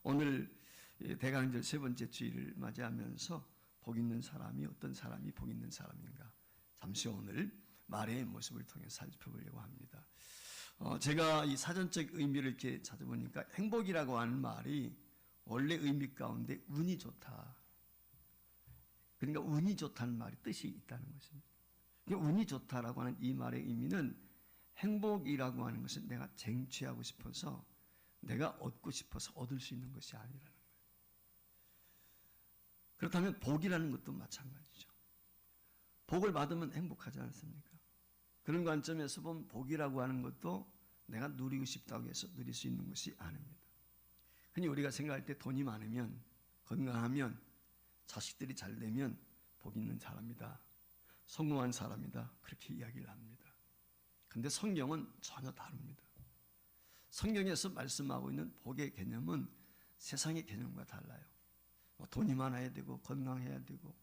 오늘 대강절 세 번째 주일을 맞이하면서 복 있는 사람이 어떤 사람이 복 있는 사람인가, 잠시 오늘 말의 모습을 통해 살펴보려고 합니다. 제가 이 사전적 의미를 이렇게 찾아보니까 행복이라고 하는 말이 원래 의미 가운데 운이 좋다. 그러니까 운이 좋다는 말이 뜻이 있다는 것입니다. 운이 좋다라고 하는 이 말의 의미는 행복이라고 하는 것은 내가 쟁취하고 싶어서, 내가 얻고 싶어서 얻을 수 있는 것이 아니라는 거예요. 그렇다면 복이라는 것도 마찬가지죠. 복을 받으면 행복하지 않습니까? 그런 관점에서 보면 복이라고 하는 것도 내가 누리고 싶다고 해서 누릴 수 있는 것이 아닙니다. 흔히 우리가 생각할 때 돈이 많으면, 건강하면, 자식들이 잘 되면 복 있는 사람이다, 성공한 사람이다, 그렇게 이야기를 합니다. 그런데 성경은 전혀 다릅니다. 성경에서 말씀하고 있는 복의 개념은 세상의 개념과 달라요. 돈이 많아야 되고, 건강해야 되고,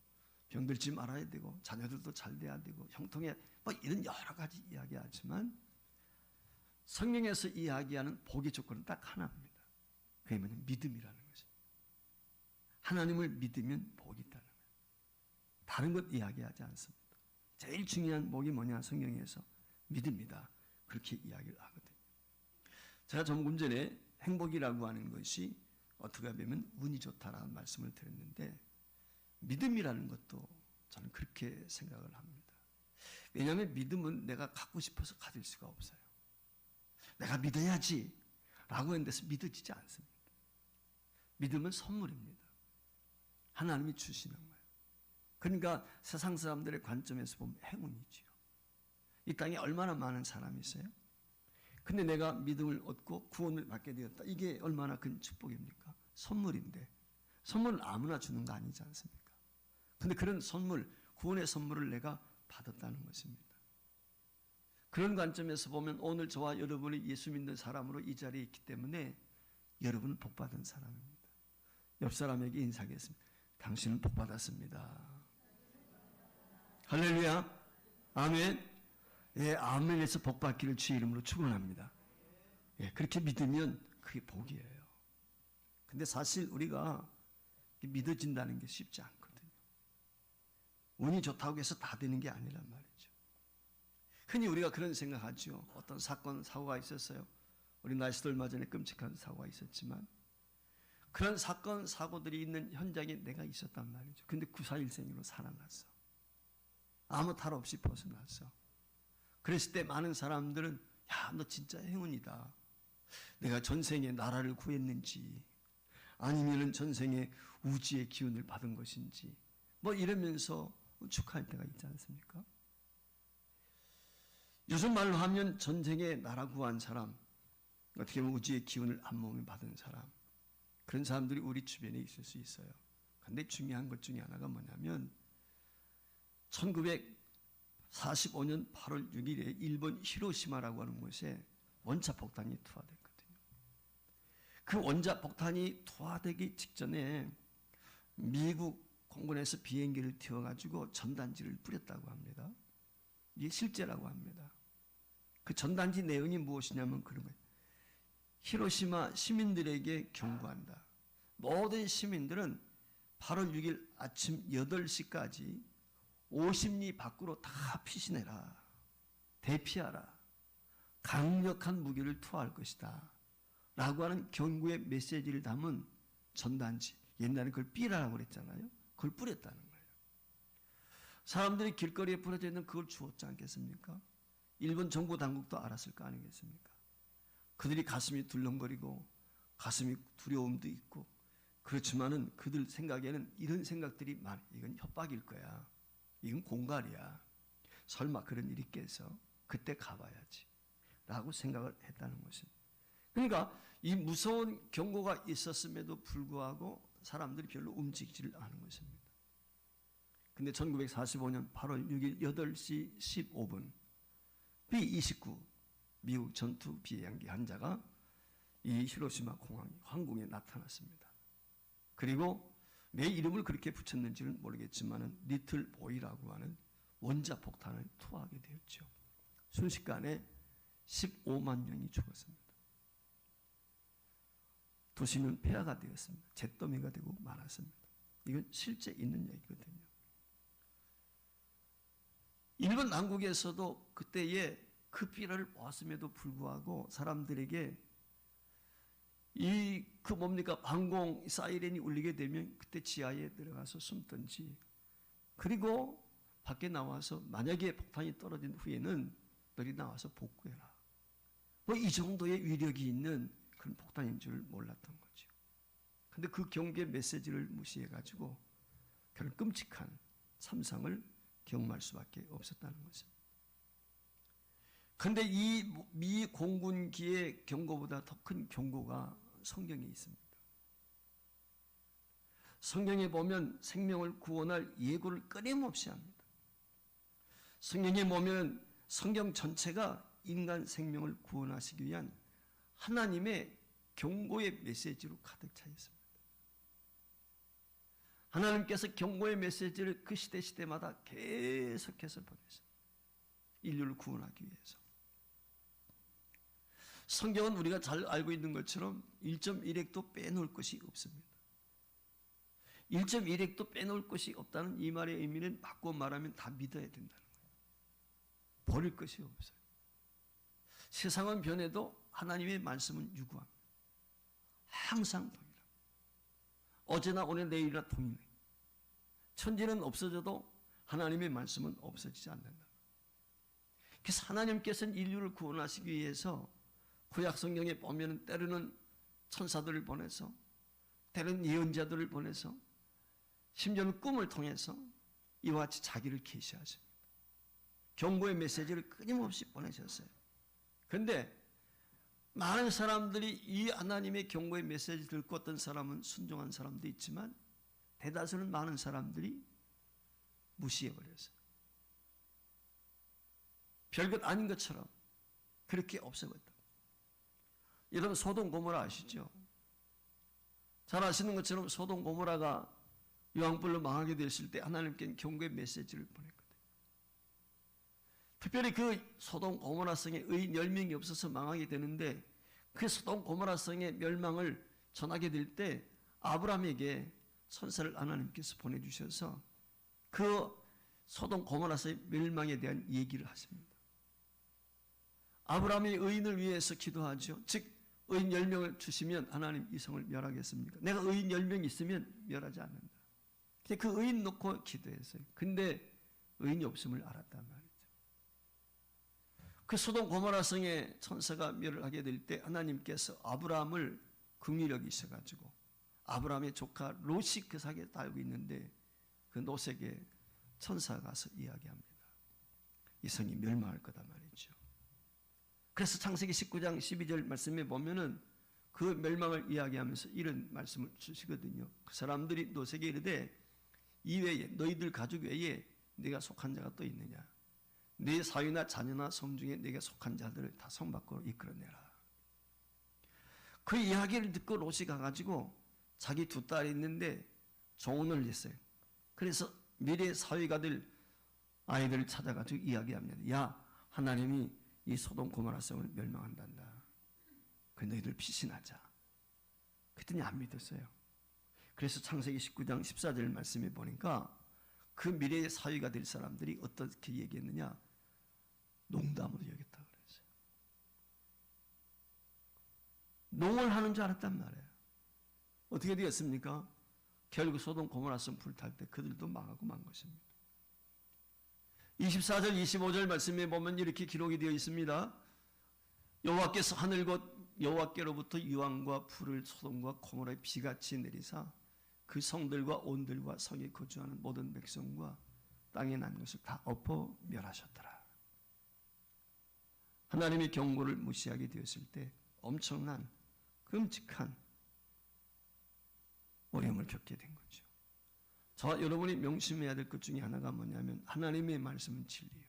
병들지 말아야 되고, 자녀들도 잘 돼야 되고, 형통해, 이런 여러 가지 이야기하지만 성경에서 이야기하는 복의 조건은 딱 하나입니다. 그게 뭐냐면 믿음이라는 것입니다. 하나님을 믿으면 복이 있다는 거예요. 다른 것 이야기하지 않습니다. 제일 중요한 복이 뭐냐, 성경에서 믿음이다, 그렇게 이야기를 하거든요. 제가 조금 전에 행복이라고 하는 것이 어떻게 보면 운이 좋다라는 말씀을 드렸는데, 믿음이라는 것도 저는 그렇게 생각을 합니다. 왜냐하면 믿음은 내가 갖고 싶어서 가질 수가 없어요. 내가 믿어야지 라고 하는 데서 믿어지지 않습니다. 믿음은 선물입니다. 하나님이 주시는 거예요. 그러니까 세상 사람들의 관점에서 보면 행운이지요. 이 땅에 얼마나 많은 사람이 있어요? 근데 내가 믿음을 얻고 구원을 받게 되었다. 이게 얼마나 큰 축복입니까? 선물인데, 선물은 아무나 주는 거 아니지 않습니까? 근데 그런 선물, 구원의 선물을 내가 받았다는 것입니다. 그런 관점에서 보면 오늘 저와 여러분이 예수 믿는 사람으로 이 자리에 있기 때문에 여러분은 복받은 사람입니다. 옆 사람에게 인사하겠습니다. 당신은 복받았습니다. 할렐루야. 아멘. 예, 아멘에서 복받기를 주의 이름으로 축원합니다. 예, 그렇게 믿으면 그게 복이에요. 근데 사실 우리가 믿어진다는 게 쉽지 않거든요. 운이 좋다고 해서 다 되는 게 아니란 말이죠. 흔히 우리가 그런 생각하죠. 어떤 사건, 사고가 있었어요. 우리 날씨도 얼마 전에 끔찍한 사고가 있었지만, 그런 사건, 사고들이 있는 현장에 내가 있었단 말이죠. 근데 941생으로 살아났어. 아무 탈 없이 벗어났어. 그랬을 때 많은 사람들은, 야, 너 진짜 행운이다. 내가 전생에 나라를 구했는지, 아니면은 전생에 우주의 기운을 받은 것인지, 이러면서 축하할 때가 있지 않습니까? 요즘 말로 하면 전생에 나라 구한 사람, 어떻게 보면 우주의 기운을 한 몸에 받은 사람, 그런 사람들이 우리 주변에 있을 수 있어요. 그런데 중요한 것 중에 하나가 뭐냐면, 1945년 8월 6일에 일본 히로시마라고 하는 곳에 원자폭탄이 투하됐거든요. 그 원자폭탄이 투하되기 직전에 미국 공군에서 비행기를 띄워가지고 전단지를 뿌렸다고 합니다. 이게 실제라고 합니다. 그 전단지 내용이 무엇이냐면 그런 거예요. 히로시마 시민들에게 경고한다. 모든 시민들은 8월 6일 아침 8시까지 50리 밖으로 다 피신해라. 대피하라. 강력한 무기를 투하할 것이다. 라고 하는 경고의 메시지를 담은 전단지. 옛날에 그걸 삐라라고 그랬잖아요. 그걸 뿌렸다는 거예요. 사람들이 길거리에 뿌려져 있는 그걸 주었지 않겠습니까? 일본 정부 당국도 알았을 거 아니겠습니까? 그들이 가슴이 둘렁거리고 가슴이 두려움도 있고, 그렇지만은 그들 생각에는 이런 생각들이 이건 협박일 거야. 이건 공갈이야. 설마 그런 일이 있겠어? 그때 가봐야지. 라고 생각을 했다는 것입니다. 그러니까 이 무서운 경고가 있었음에도 불구하고 사람들이 별로 움직이지를 않은 것입니다. 근데 1945년 8월 6일 8시 15분 B-29 미국 전투 비행기 한 자가 이 히로시마 공항 항공에 나타났습니다. 그리고 내 이름을 그렇게 붙였는지는 모르겠지만 리틀 보이라고 하는 원자폭탄을 투하하게 되었죠. 순식간에 15만 명이 죽었습니다. 도시는 폐허가 되었습니다. 잿더미가 되고 말았습니다. 이건 실제 있는 얘기거든요. 일본 남국에서도 그때에 그 피해를 보았음에도 불구하고 사람들에게 방공 사이렌이 울리게 되면 그때 지하에 들어가서 숨든지, 그리고 밖에 나와서 만약에 폭탄이 떨어진 후에는 너희 나와서 복구해라. 뭐 이 정도의 위력이 있는 그런 폭탄인 줄 몰랐던 거죠. 근데 그 경계 메시지를 무시해가지고 그런 끔찍한 참상을 경험할 수밖에 없었다는 것입니다. 그런데 이 미 공군기의 경고보다 더 큰 경고가 성경에 있습니다. 성경에 보면 생명을 구원할 예고를 끊임없이 합니다. 성경에 보면 성경 전체가 인간 생명을 구원하시기 위한 하나님의 경고의 메시지로 가득 차 있습니다. 하나님께서 경고의 메시지를 그 시대마다 계속해서 보내셨습니다. 인류를 구원하기 위해서. 성경은 우리가 잘 알고 있는 것처럼 1.1핵도 빼놓을 것이 없습니다. 1.1핵도 빼놓을 것이 없다는 이 말의 의미는 바꿔 말하면 다 믿어야 된다는 거예요. 버릴 것이 없어요. 세상은 변해도 하나님의 말씀은 유구합니다. 항상 동일합니다. 어제나 오늘 내일이나 동일해요. 천지는 없어져도 하나님의 말씀은 없어지지 않는다. 그래서 하나님께서는 인류를 구원하시기 위해서 구약 성경에 보면 때로는 천사들을 보내서, 때로는 예언자들을 보내서, 심지어는 꿈을 통해서 이와 같이 자기를 계시하십니다. 경고의 메시지를 끊임없이 보내셨어요. 그런데 많은 사람들이 이 하나님의 경고의 메시지 듣고 어떤 사람은 순종한 사람도 있지만 대다수는 많은 사람들이 무시해버렸어요. 별것 아닌 것처럼 그렇게 없애버렸다. 여러분 소돔 고모라 아시죠? 잘 아시는 것처럼 소돔 고모라가 유황불로 망하게 됐을 때 하나님께는 경고의 메시지를 보냈거든요. 특별히 그 소돔 고모라 성에 의인 10명이 없어서 망하게 되는데 그 소돔 고모라 성의 멸망을 전하게 될 때 아브라함에게 천사를 하나님께서 보내주셔서 그 소돔 고모라 성의 멸망에 대한 얘기를 하십니다. 아브라함이 의인을 위해서 기도하죠. 즉 의인 10명을 주시면 하나님 이 성을 멸하겠습니까? 내가 의인 10명 있으면 멸하지 않는다. 그 의인 놓고 기도했어요. 근데 의인이 없음을 알았단 말이죠. 그 소돔 고모라 성의 천사가 멸을 하게 될 때 하나님께서 아브라함을 긍휼히 여기셔가지고 아브라함의 조카 롯이 그 사이에 살고 있는데 그 롯에게 천사가 가서 이야기합니다. 이 성이 멸망할 거다 말이죠. 그래서 창세기 19장 12절 말씀에 보면은 그 멸망을 이야기하면서 이런 말씀을 주시거든요. 그 사람들이 롯에게 이르되 이외에 너희들 가족 외에 네가 속한 자가 또 있느냐? 네 사위나 자녀나 성 중에 네가 속한 자들을 다 성 밖으로 이끌어내라. 그 이야기를 듣고 롯이 가가지고 자기 두 딸이 있는데 조언을 했어요. 그래서 미래 사위가 될 아이들을 찾아가지고 이야기합니다. 야, 하나님이 이 소돔 고모라 성을 멸망한단다. 그 너희들 피신하자. 그랬더니 안 믿었어요. 그래서 창세기 19장 14절 말씀에 보니까 그 미래의 사위가 될 사람들이 어떻게 얘기했느냐? 농담으로 여겼다고 그랬어요. 농을 하는 줄 알았단 말이에요. 어떻게 되었습니까? 결국 소돔 고모라 성 불탈 때 그들도 망하고 만 것입니다. 24절 25절 말씀에 보면 이렇게 기록이 되어 있습니다. 여호와께서 하늘 곧 여호와께로부터 유황과 불을 소돔과 고모라에 비같이 내리사 그 성들과 온들과 성에 거주하는 모든 백성과 땅에 난 것을 다 엎어 멸하셨더라. 하나님의 경고를 무시하게 되었을 때 엄청난 끔찍한 어려움을 겪게 된 거죠. 저와 여러분이 명심해야 될 것 중에 하나가 뭐냐면 하나님의 말씀은 진리예요.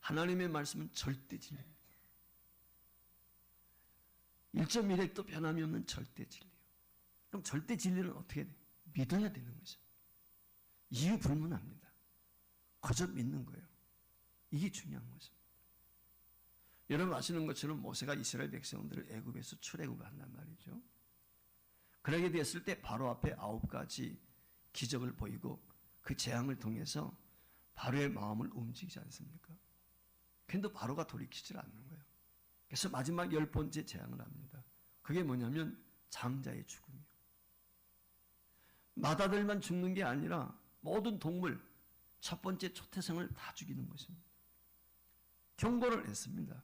하나님의 말씀은 절대 진리입니다. 1.1핵도 변함이 없는 절대 진리예요. 그럼 절대 진리는 어떻게 돼요? 믿어야 되는 거죠. 이유 불문합니다. 거저 믿는 거예요. 이게 중요한 것입니다. 여러분 아시는 것처럼 모세가 이스라엘 백성들을 애굽에서 출애굽을 한단 말이죠. 그러게 되었을 때 바로 앞에 9가지 기적을 보이고 그 재앙을 통해서 바로의 마음을 움직이지 않습니까? 근데 바로가 돌이키질 않는 거예요. 그래서 마지막 10번째 재앙을 합니다. 그게 뭐냐면 장자의 죽음이요. 마다들만 죽는 게 아니라 모든 동물 첫 번째 초태생을 다 죽이는 것입니다. 경고를 했습니다.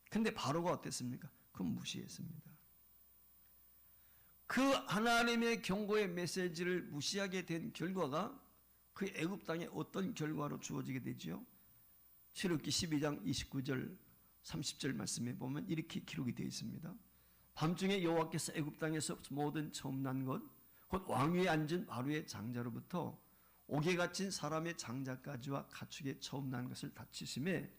근데 바로가 어땠습니까? 그건 무시했습니다. 그 하나님의 경고의 메시지를 무시하게 된 결과가 그 애굽 땅에 어떤 결과로 주어지게 되죠? 출애굽기 12장 29절 30절 말씀에 보면 이렇게 기록이 되어 있습니다. 밤중에 여호와께서 애굽 땅에서 모든 처음 난 것 곧 왕위에 앉은 바로의 장자로부터 옥에 갇힌 사람의 장자까지와 가축의 처음 난 것을 다치심에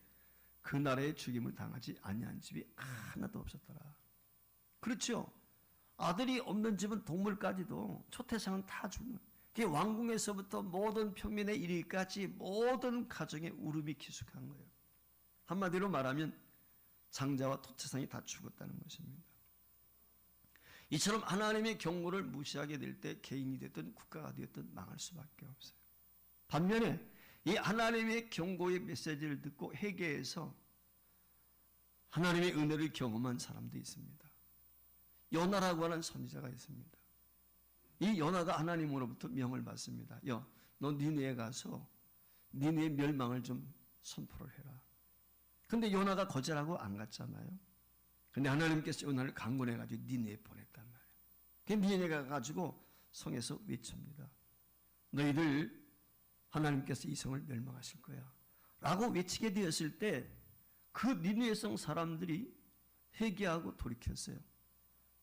그 나라의 죽임을 당하지 아니한 집이 하나도 없었더라. 그렇죠. 아들이 없는 집은 동물까지도 초태상은 다 죽는. 그 왕궁에서부터 모든 평민에 이르기까지 모든 가정에 울음이 기숙한 거예요. 한마디로 말하면 장자와 초태상이 다 죽었다는 것입니다. 이처럼 하나님의 경고를 무시하게 될 때 개인이 됐든 국가가 되었든 망할 수밖에 없어요. 반면에 이 하나님의 경고의 메시지를 듣고 회개해서 하나님의 은혜를 경험한 사람도 있습니다. 요나라고 하는 선지자가 있습니다. 이 요나가 하나님으로부터 명을 받습니다. 야, 너 니느에 가서 니느의 멸망을 좀 선포를 해라. 근데 요나가 거절하고 안 갔잖아요. 근데 하나님께서 요나를 강권해가지고 니느에 보냈단 말이에요. 그 니느에 가가지고 성에서 외칩니다. 너희들 하나님께서 이 성을 멸망하실 거야. 라고 외치게 되었을 때 그 니느웨 성 사람들이 회개하고 돌이켰어요.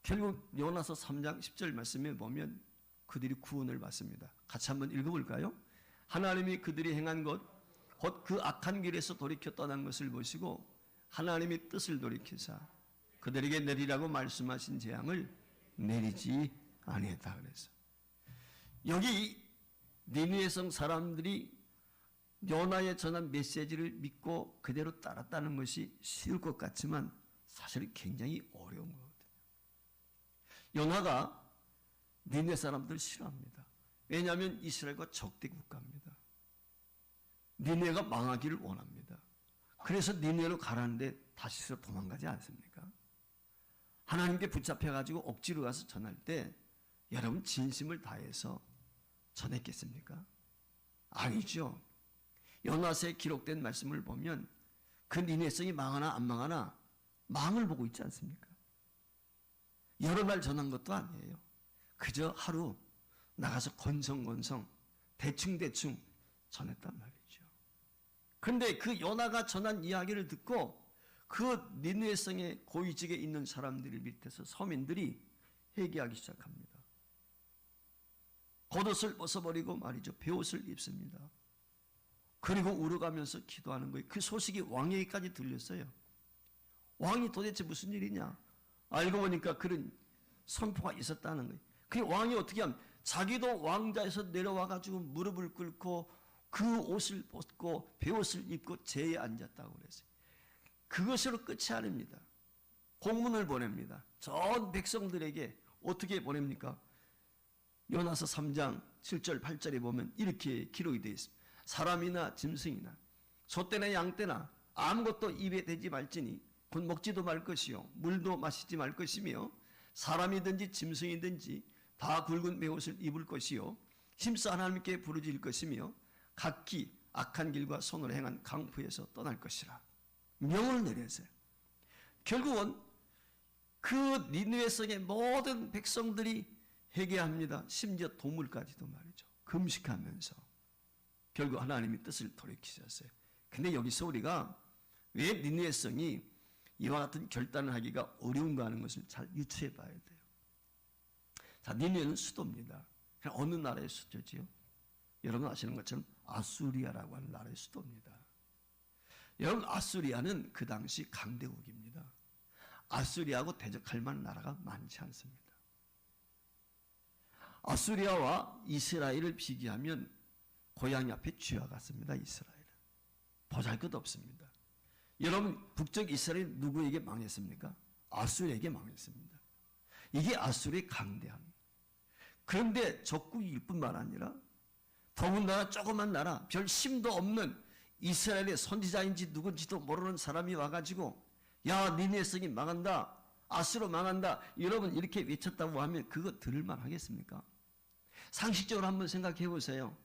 결국 요나서 3장 10절 말씀에 보면 그들이 구원을 받습니다. 같이 한번 읽어볼까요? 하나님이 그들이 행한 것 곧 그 악한 길에서 돌이켜 떠난 것을 보시고 하나님의 뜻을 돌이키사 그들에게 내리라고 말씀하신 재앙을 내리지 아니했다 그랬어요. 여기 니느웨 성 사람들이 요나의 전한 메시지를 믿고 그대로 따랐다는 것이 쉬울 것 같지만 사실 굉장히 어려운 거거든요. 요나가 니느웨 사람들을 싫어합니다. 왜냐하면 이스라엘과 적대 국가입니다. 니느웨가 망하기를 원합니다. 그래서 니느웨로 가라는데 다시서 도망가지 않습니까? 하나님께 붙잡혀가지고 억지로 가서 전할 때 여러분 진심을 다해서 전했겠습니까? 아니죠. 요나서에 기록된 말씀을 보면 그 니느웨 성이 망하나 안 망하나 망을 보고 있지 않습니까? 여러 날 전한 것도 아니에요. 그저 하루 나가서 건성건성 대충대충 전했단 말이죠. 그런데 그 요나가 전한 이야기를 듣고 그 니느웨 성의 고위직에 있는 사람들을 비롯해서 서민들이 회개하기 시작합니다. 겉옷을 벗어버리고 말이죠. 베옷을 입습니다. 그리고 울어가면서 기도하는 거예요. 그 소식이 왕에게까지 들렸어요. 왕이 도대체 무슨 일이냐? 알고 보니까 그런 선포가 있었다는 거예요. 그 왕이 어떻게 하면 자기도 왕자에서 내려와가지고 무릎을 꿇고 그 옷을 벗고 베옷을 입고 제에 앉았다고 그랬어요. 그것으로 끝이 아닙니다. 공문을 보냅니다. 전 백성들에게 어떻게 보냅니까? 요나서 3장 7절 8절에 보면 이렇게 기록이 되어 있습니다. 사람이나 짐승이나 소떼나 양떼나 아무것도 입에 대지 말지니 곧 먹지도 말 것이요 물도 마시지 말 것이며 사람이든지 짐승이든지 다 굵은 베옷을 입을 것이요 힘써 하나님께 부르짖을 것이며 각기 악한 길과 손으로 행한 강포에서 떠날 것이라 명을 내렸어요. 결국은 그 니느웨 성의 모든 백성들이 회개합니다. 심지어 동물까지도 말이죠. 금식하면서 결국 하나님의 뜻을 돌이키셨어요. 근데 여기서 우리가 왜 니느웨 성이 이와 같은 결단을 하기가 어려운가 하는 것을 잘 유추해 봐야 돼요. 자, 니느웨는 수도입니다. 그냥 어느 나라의 수도지요? 여러분 아시는 것처럼 아수리아라고 하는 나라의 수도입니다. 여러분 아수리아는 그 당시 강대국입니다. 아수리아하고 대적할 만한 나라가 많지 않습니다. 아수리아와 이스라엘을 비교하면 고양이 앞에 쥐와 같습니다. 이스라엘은 보잘것없습니다. 여러분 북쪽 이스라엘 누구에게 망했습니까? 아수리아에게 망했습니다. 이게 아수르의 강대함. 그런데 적국일 뿐만 아니라 더군다나 조그만 나라, 별 힘도 없는 이스라엘의 선지자인지 누군지도 모르는 사람이 와가지고 야, 니네 성이 망한다, 아수르 망한다, 여러분 이렇게 외쳤다고 하면 그거 들을만 하겠습니까? 상식적으로 한번 생각해 보세요.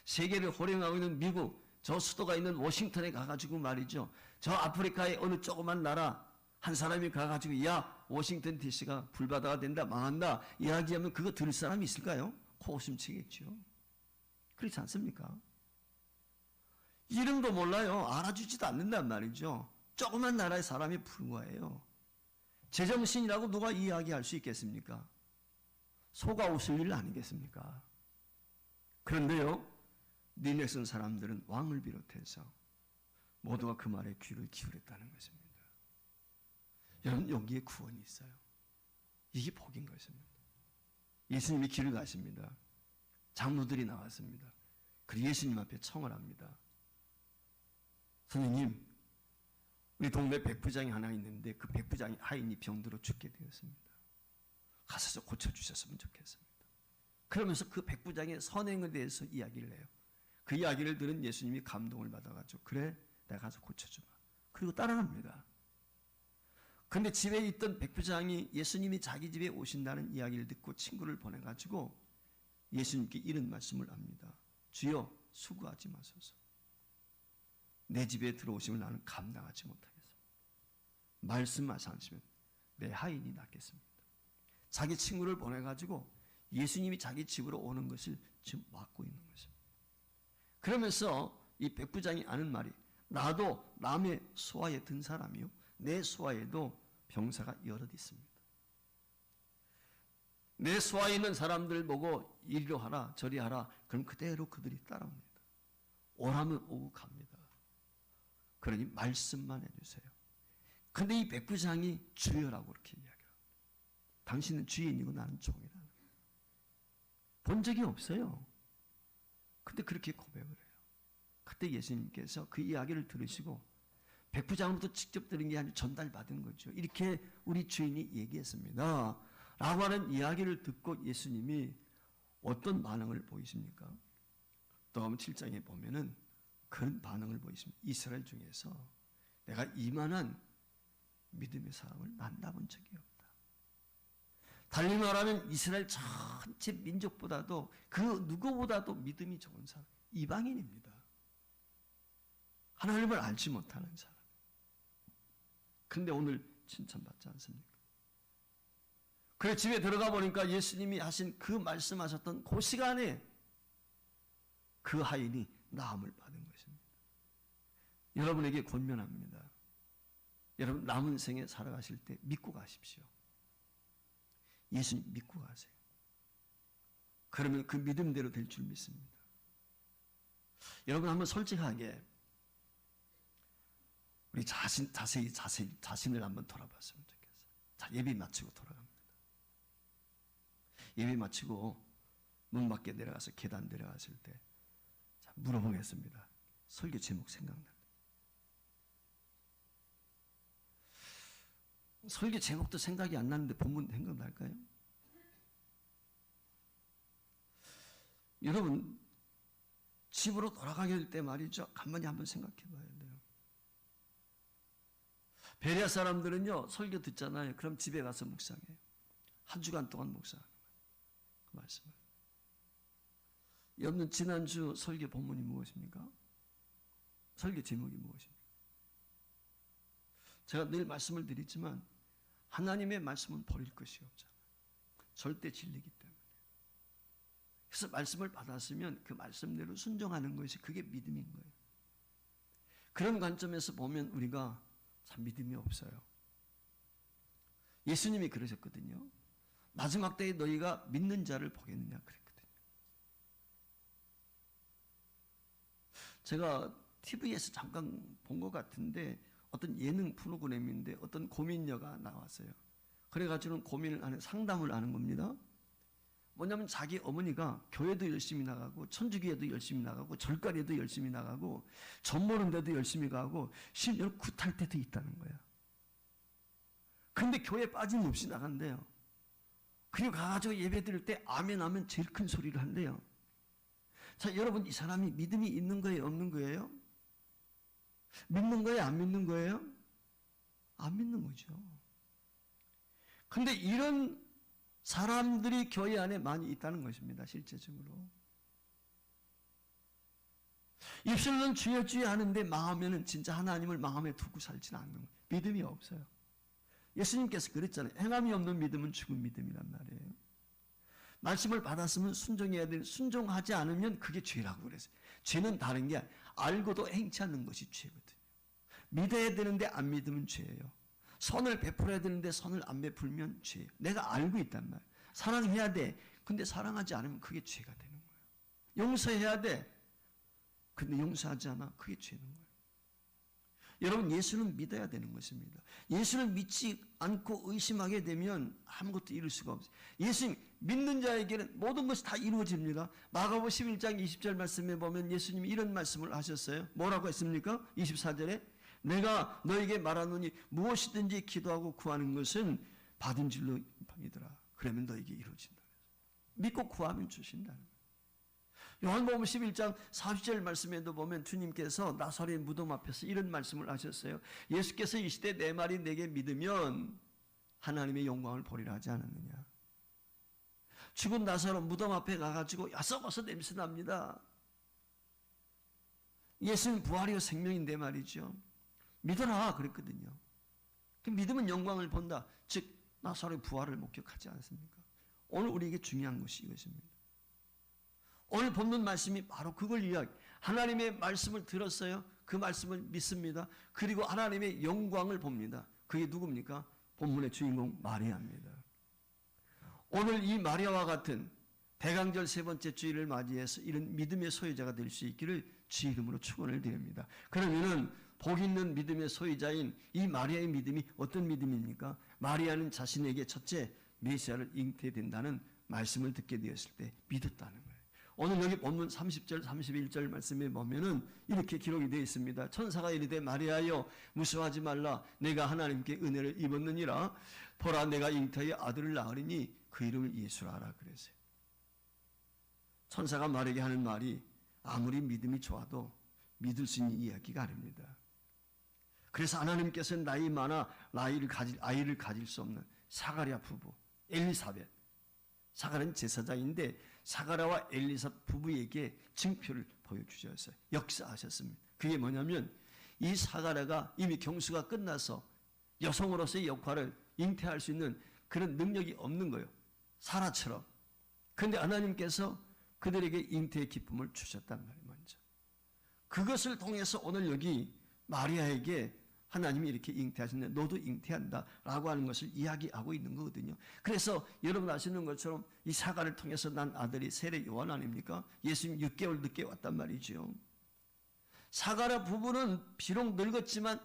세계를 호령하고 있는 미국, 저 수도가 있는 워싱턴에 가가지고 말이죠, 저 아프리카의 어느 조그만 나라 한 사람이 가가지고 야, 워싱턴 DC가 불바다가 된다, 망한다 이야기하면 그거 들을 사람이 있을까요? 코웃음 치겠죠. 그렇지 않습니까? 이름도 몰라요. 알아주지도 않는단 말이죠. 조그만 나라의 사람이 불과해요. 제정신이라고 누가 이야기할 수 있겠습니까? 속아 웃을 일 아니겠습니까? 그런데요, 니네슨 사람들은 왕을 비롯해서 모두가 그 말에 귀를 기울였다는 것입니다. 여러분, 여기에 구원이 있어요. 이게 복인 것입니다. 예수님이 길을 가십니다. 장로들이 나왔습니다. 그리고 예수님 앞에 청을 합니다. 선생님, 우리 동네 백부장이 하나 있는데 그 백부장이 하인이 병들어 죽게 되었습니다. 가서 고쳐주셨으면 좋겠습니다. 그러면서 그 백부장의 선행에 대해서 이야기를 해요. 그 이야기를 들은 예수님이 감동을 받아가지고 그래, 내가 가서 고쳐주마. 그리고 따라갑니다. 그런데 집에 있던 백부장이 예수님이 자기 집에 오신다는 이야기를 듣고 친구를 보내가지고 예수님께 이런 말씀을 합니다. 주여, 수고하지 마소서. 내 집에 들어오시면 나는 감당하지 못하겠습니다. 말씀하시면 내 하인이 낫겠습니다. 자기 친구를 보내가지고 예수님이 자기 집으로 오는 것을 지금 막고 있는 것입니다. 그러면서 이 백부장이 아는 말이, 나도 남의 수하에 든 사람이요, 내 수하에도 병사가 여럿 있습니다. 내 수하에 있는 사람들 보고 이리로 하라 저리 하라, 그럼 그대로 그들이 따라옵니다. 오라면 오고 갑니다. 그러니 말씀만 해주세요. 그런데 이 백부장이 주여라고 그렇게 이야기합니다. 당신은 주인이고 나는 종이라는 거예요. 본 적이 없어요. 근데 그렇게 고백을 해요. 그때 예수님께서 그 이야기를 들으시고, 백부장으로부터 직접 들은 게 아니라 전달받은 거죠. 이렇게 우리 주인이 얘기했습니다 라고 하는 이야기를 듣고 예수님이 어떤 반응을 보이십니까? 또한 7장에 보면은 그런 반응을 보이십니다. 이스라엘 중에서 내가 이만한 믿음의 사람을 만나본 적이 없다. 달리 말하면 이스라엘 전체 민족보다도 그 누구보다도 믿음이 좋은 사람, 이방인입니다. 하나님을 알지 못하는 사람. 그런데 오늘 칭찬받지 않습니까? 그래 집에 들어가 보니까 예수님이 하신 그 말씀하셨던 그 시간에 그 하인이 나음을 받은 것입니다. 여러분에게 권면합니다. 여러분 남은 생에 살아가실 때 믿고 가십시오. 예수님 믿고 가세요. 그러면 그 믿음대로 될 줄 믿습니다. 여러분 한번 솔직하게 우리 자신을 한번 돌아봤으면 좋겠어요. 자, 예배 마치고 돌아갑니다. 예배 마치고 문 밖에 내려가서 계단 내려갔을 때 자, 물어보겠습니다. 설교 제목 생각나요? 설교 제목도 생각이 안 나는데 본문 생각날까요? 여러분 집으로 돌아가게 될 때 말이죠, 가만히 한번 생각해 봐야 돼요. 베레아 사람들은요 설교 듣잖아요. 그럼 집에 가서 묵상해요. 한 주간 동안 묵상하는 거예요. 그 말씀을. 여러분 지난주 설교 본문이 무엇입니까? 설교 제목이 무엇입니까? 제가 늘 말씀을 드리지만 하나님의 말씀은 버릴 것이 없잖아요. 절대 진리이기 때문에. 그래서 말씀을 받았으면 그 말씀대로 순종하는 것이 그게 믿음인 거예요. 그런 관점에서 보면 우리가 참 믿음이 없어요. 예수님이 그러셨거든요. 마지막 때에 너희가 믿는 자를 보겠느냐 그랬거든요. 제가 TV에서 잠깐 본 것 같은데 어떤 예능 프로그램인데 어떤 고민녀가 나왔어요. 그래가지고 고민을 하는, 상담을 하는 겁니다. 뭐냐면 자기 어머니가 교회도 열심히 나가고 천주교회도 열심히 나가고 절간에도 열심히 나가고 전 보는 데도 열심히 가고 심지어 굿할 때도 있다는 거야. 근데 교회 빠짐없이 나간대요. 그리고 가가지고 예배 드릴 때 아멘 하면 제일 큰 소리를 한대요. 자, 여러분, 이 사람이 믿음이 있는 거예요, 없는 거예요? 믿는 거예요, 안 믿는 거예요? 안 믿는 거죠. 근데 이런 사람들이 교회 안에 많이 있다는 것입니다, 실제적으로. 입술로는 주여 주여 하는데 마음에는 진짜 하나님을 마음에 두고 살지는 않는 거예요. 믿음이 없어요. 예수님께서 그랬잖아요. 행함이 없는 믿음은 죽은 믿음이란 말이에요. 말씀을 받았으면 순종해야 되는, 순종하지 않으면 그게 죄라고 그랬어요. 죄는 다른 게 알고도 행치 않는 것이 죄거든요. 믿어야 되는데 안 믿으면 죄예요. 선을 베풀어야 되는데 선을 안 베풀면 죄예요. 내가 알고 있단 말이에요. 사랑해야 돼. 근데 사랑하지 않으면 그게 죄가 되는 거예요. 용서해야 돼. 근데 용서하지 않아. 그게 죄는 거예요. 여러분, 예수는 믿어야 되는 것입니다. 예수를 믿지 않고 의심하게 되면 아무것도 이룰 수가 없어요. 예수 믿는 자에게는 모든 것이 다 이루어집니다. 마가복음 11장 20절 말씀에 보면 예수님이 이런 말씀을 하셨어요. 뭐라고 했습니까? 24절에 내가 너에게 말하노니 무엇이든지 기도하고 구하는 것은 받은 줄로 믿으라. 그러면 너에게 이루어진다. 믿고 구하면 주신다는 거예요. 요한복음 11장 40절 말씀에도 보면 주님께서 나사렛 무덤 앞에서 이런 말씀을 하셨어요. 예수께서 이 시대 내 말이 내게 믿으면 하나님의 영광을 보리라 하지 않았느냐. 죽은 나사렛 무덤 앞에 가가지고 야석어서 냄새 납니다. 예수는 부활이요 생명인데 말이죠. 믿어라 그랬거든요. 믿으면 영광을 본다. 즉 나사렛 부활을 목격하지 않습니까? 오늘 우리에게 중요한 것이 이것입니다. 오늘 본문 말씀이 바로 그걸 이야기. 하나님의 말씀을 들었어요. 그 말씀을 믿습니다. 그리고 하나님의 영광을 봅니다. 그게 누굽니까? 본문의 주인공 마리아입니다. 오늘 이 마리아와 같은 대강절 세 번째 주일을 맞이해서 이런 믿음의 소유자가 될 수 있기를 주 이름으로 축원을 드립니다. 그러면은 복 있는 믿음의 소유자인 이 마리아의 믿음이 어떤 믿음입니까? 마리아는 자신에게 첫째 메시아를 잉태된다는 말씀을 듣게 되었을 때 믿었다는 거예요. 오늘 여기 본문 30절 31절 말씀에 보면은 이렇게 기록이 되어 있습니다. 천사가 이르되 마리아여 무서워하지 말라. 내가 하나님께 은혜를 입었느니라. 보라 내가 잉태의 아들을 낳으리니 그 이름을 예수라 하라 그랬어요. 천사가 말에게 하는 말이 아무리 믿음이 좋아도 믿을 수 있는 이야기가 아닙니다. 그래서 하나님께서는 나이 많아 아이를 가질 수 없는 사가랴 부부 엘리사벳, 사가랴는 제사장인데 사가랴와 엘리사벳 부부에게 증표를 보여주셨어요. 역사하셨습니다. 그게 뭐냐면 이 사가랴가 이미 경수가 끝나서 여성으로서의 역할을 잉태할 수 있는 그런 능력이 없는 거예요. 사라처럼. 그런데 하나님께서 그들에게 잉태의 기쁨을 주셨단 말이에요. 먼저. 그것을 통해서 오늘 여기 마리아에게 하나님이 이렇게 잉태하셨는데 너도 잉태한다 라고 하는 것을 이야기하고 있는 거거든요. 그래서 여러분 아시는 것처럼 이 사가를 통해서 난 아들이 세례 요한 아닙니까? 예수님 6개월 늦게 왔단 말이죠. 사가랴 부부는 비록 늙었지만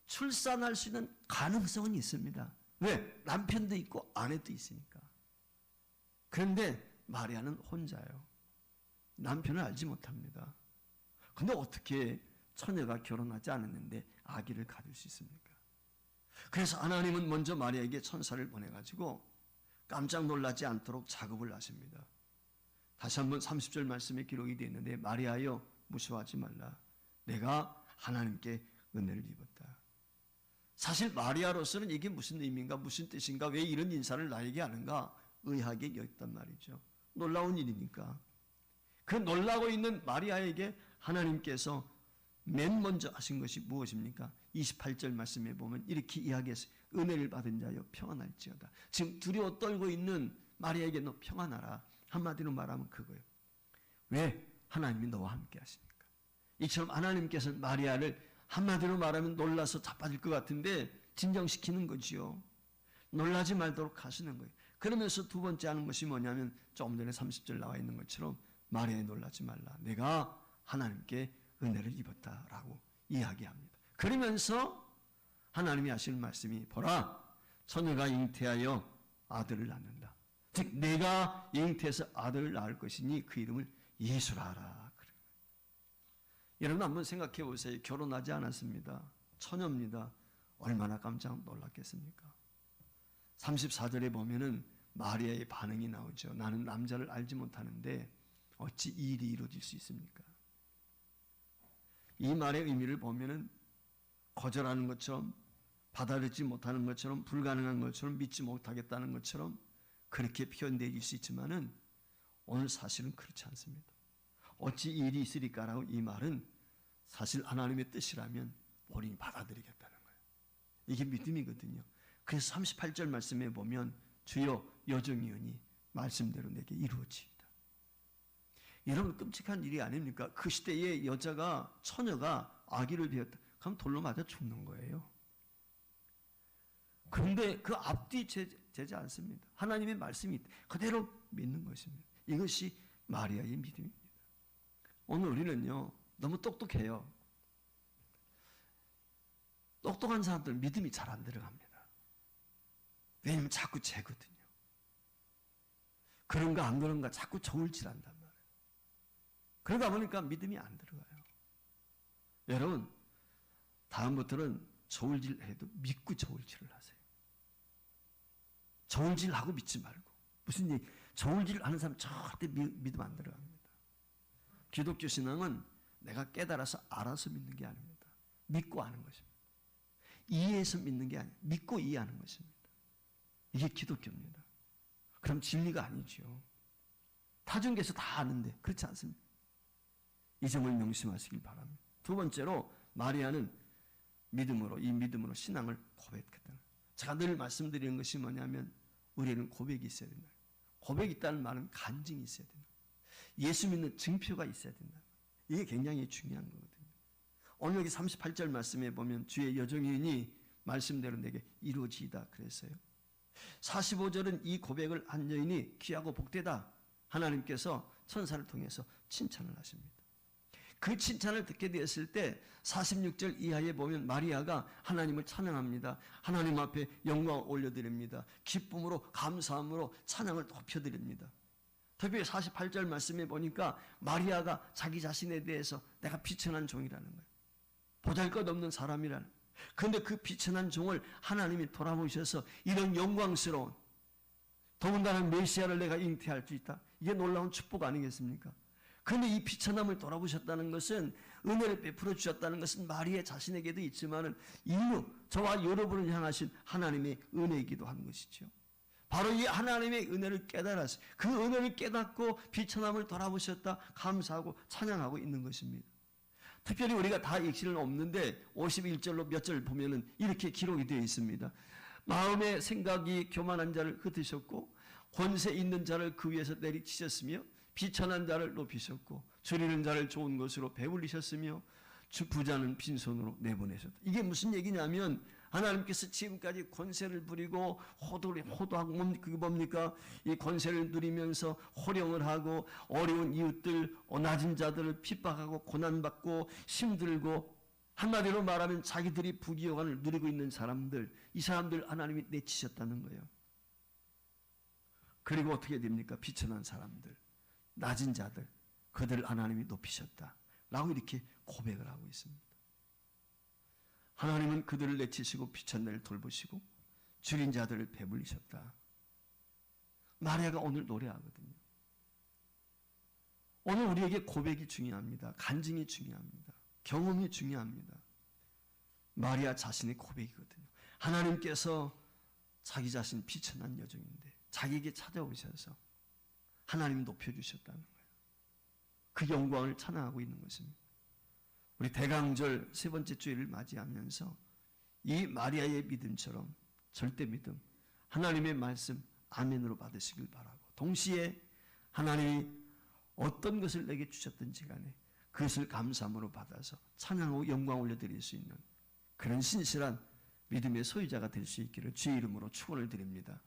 출산할 수 있는 가능성은 있습니다. 왜? 남편도 있고 아내도 있으니까. 그런데 마리아는 혼자예요. 남편을 알지 못합니다. 근데 어떻게 처녀가 결혼하지 않았는데 아기를 가질 수 있습니까? 그래서 하나님은 먼저 마리아에게 천사를 보내가지고 깜짝 놀라지 않도록 작업을 하십니다. 다시 한번 30절 말씀에 기록이 되어 있는데 마리아여 무서워하지 말라. 내가 하나님께 은혜를 입었다. 사실 마리아로서는 이게 무슨 의미인가 무슨 뜻인가 왜 이런 인사를 나에게 하는가 의아하게 여겼단 말이죠. 놀라운 일이니까. 그 놀라고 있는 마리아에게 하나님께서 맨 먼저 하신 것이 무엇입니까? 28절 말씀에 보면 이렇게 이야기했어요. 은혜를 받은 자여 평안할지어다. 지금 두려워 떨고 있는 마리아에게 너 평안하라. 한마디로 말하면 그거예요. 왜? 하나님이 너와 함께 하시니까. 이처럼 하나님께서는 마리아를 한마디로 말하면 놀라서 자빠질 것 같은데 진정시키는 거지요. 놀라지 말도록 하시는 거예요. 그러면서 두 번째 하는 것이 뭐냐면 조금 전에 30절 나와 있는 것처럼 마리아에 놀라지 말라. 내가 하나님께 은혜를 입었다라고 이야기합니다. 그러면서 하나님이 하시는 말씀이 보라 처녀가 잉태하여 아들을 낳는다. 즉 내가 잉태해서 아들을 낳을 것이니 그 이름을 예수라 하라. 여러분 한번 생각해 보세요. 결혼하지 않았습니다. 처녀입니다. 얼마나 깜짝 놀랐겠습니까? 34절에 보면은 마리아의 반응이 나오죠. 나는 남자를 알지 못하는데 어찌 이 일이 이루어질 수 있습니까? 이 말의 의미를 보면은 거절하는 것처럼, 받아들이지 못하는 것처럼, 불가능한 것처럼, 믿지 못하겠다는 것처럼 그렇게 표현되어질 수 있지만은 오늘 사실은 그렇지 않습니다. 어찌 이 일이 있으리까라고 이 말은 사실 하나님의 뜻이라면 본인이 받아들이겠다는 거예요. 이게 믿음이거든요. 그래서 38절 말씀에 보면 주여 여정이오니 말씀대로 내게 이루어지이다. 여러분 끔찍한 일이 아닙니까? 그 시대의 여자가, 처녀가 아기를 배웠다. 그럼 돌로 맞아 죽는 거예요. 그런데 그 앞뒤 재지 않습니다. 하나님의 말씀이 그대로 믿는 것입니다. 이것이 마리아의 믿음입니다. 오늘 우리는요 너무 똑똑해요. 똑똑한 사람들은 믿음이 잘 안 들어갑니다. 왜냐하면 자꾸 재거든요. 그런가 안 그런가 자꾸 저울질한단 말이에요. 그러다 보니까 믿음이 안 들어가요. 여러분 다음부터는 저울질해도 믿고 저울질을 하세요. 저울질하고 믿지 말고. 무슨 얘기? 저울질하는 사람 절대 믿음 안 들어갑니다. 기독교 신앙은 내가 깨달아서 알아서 믿는 게 아닙니다. 믿고 아는 것입니다. 이해해서 믿는 게 아니에요. 믿고 이해하는 것입니다. 이게 기독교입니다. 그럼 진리가 아니죠. 타종교에서 다 아는데 그렇지 않습니다. 이 점을 명심하시길 바랍니다. 두 번째로 마리아는 믿음으로, 이 믿음으로 신앙을 고백했다. 제가 늘 말씀드리는 것이 뭐냐면 우리는 고백이 있어야 된다. 고백이 있다는 말은 간증이 있어야 된다. 예수 믿는 증표가 있어야 된다. 이게 굉장히 중요한 거거든요. 오늘 여기 38절 말씀에 보면 주의 여정이니 말씀대로 내게 이루어지이다 그랬어요. 45절은 이 고백을 한 여인이 귀하고 복되다. 하나님께서 천사를 통해서 칭찬을 하십니다. 그 칭찬을 듣게 되었을 때 46절 이하에 보면 마리아가 하나님을 찬양합니다. 하나님 앞에 영광을 올려드립니다. 기쁨으로 감사함으로 찬양을 높여드립니다. 특별히 48절 말씀에 보니까 마리아가 자기 자신에 대해서 내가 비천한 종이라는 거예요. 보잘것없는 사람이라는 거예요. 그런데 그 비천한 종을 하나님이 돌아보셔서 이런 영광스러운, 더군다나 메시아를 내가 잉태할 수 있다. 이게 놀라운 축복 아니겠습니까? 그런데 이 비천함을 돌아보셨다는 것은, 은혜를 베풀어 주셨다는 것은 마리아 자신에게도 있지만은 인류, 저와 여러분을 향하신 하나님의 은혜이기도 한 것이죠. 바로 이 하나님의 은혜를 깨달았어요. 그 은혜를 깨닫고 비천함을 돌아보셨다, 감사하고 찬양하고 있는 것입니다. 특별히 우리가 다 읽을 수는 없는데 51절로 몇 절 보면은 이렇게 기록이 되어 있습니다. 마음의 생각이 교만한 자를 흩으셨고 권세 있는 자를 그 위에서 내리치셨으며 비천한 자를 높이셨고 줄이는 자를 좋은 것으로 배불리셨으며 부자는 빈손으로 내보내셨다. 이게 무슨 얘기냐면 하나님께서 지금까지 권세를 부리고 호도하고 그게 뭡니까? 이 권세를 누리면서 호령을 하고 어려운 이웃들, 낮은 자들을 핍박하고 고난받고 힘들고 한마디로 말하면 자기들이 부귀영화를 누리고 있는 사람들, 이 사람들 하나님이 내치셨다는 거예요. 그리고 어떻게 됩니까? 비천한 사람들, 낮은 자들, 그들을 하나님이 높이셨다 라고 이렇게 고백을 하고 있습니다. 하나님은 그들을 내치시고 비천한 자를 돌보시고 줄인 자들을 배불리셨다. 마리아가 오늘 노래하거든요. 오늘 우리에게 고백이 중요합니다. 간증이 중요합니다. 경험이 중요합니다. 마리아 자신의 고백이거든요. 하나님께서 자기 자신 비천한 여종인데 자기에게 찾아오셔서 하나님이 높여주셨다는 거예요. 그 영광을 찬양하고 있는 것입니다. 우리 대강절 세 번째 주일을 맞이하면서 이 마리아의 믿음처럼 절대 믿음, 하나님의 말씀 아멘으로 받으시길 바라고, 동시에 하나님이 어떤 것을 내게 주셨든지 간에 그것을 감사함으로 받아서 찬양하고 영광 올려드릴 수 있는 그런 신실한 믿음의 소유자가 될 수 있기를 주의 이름으로 축원을 드립니다.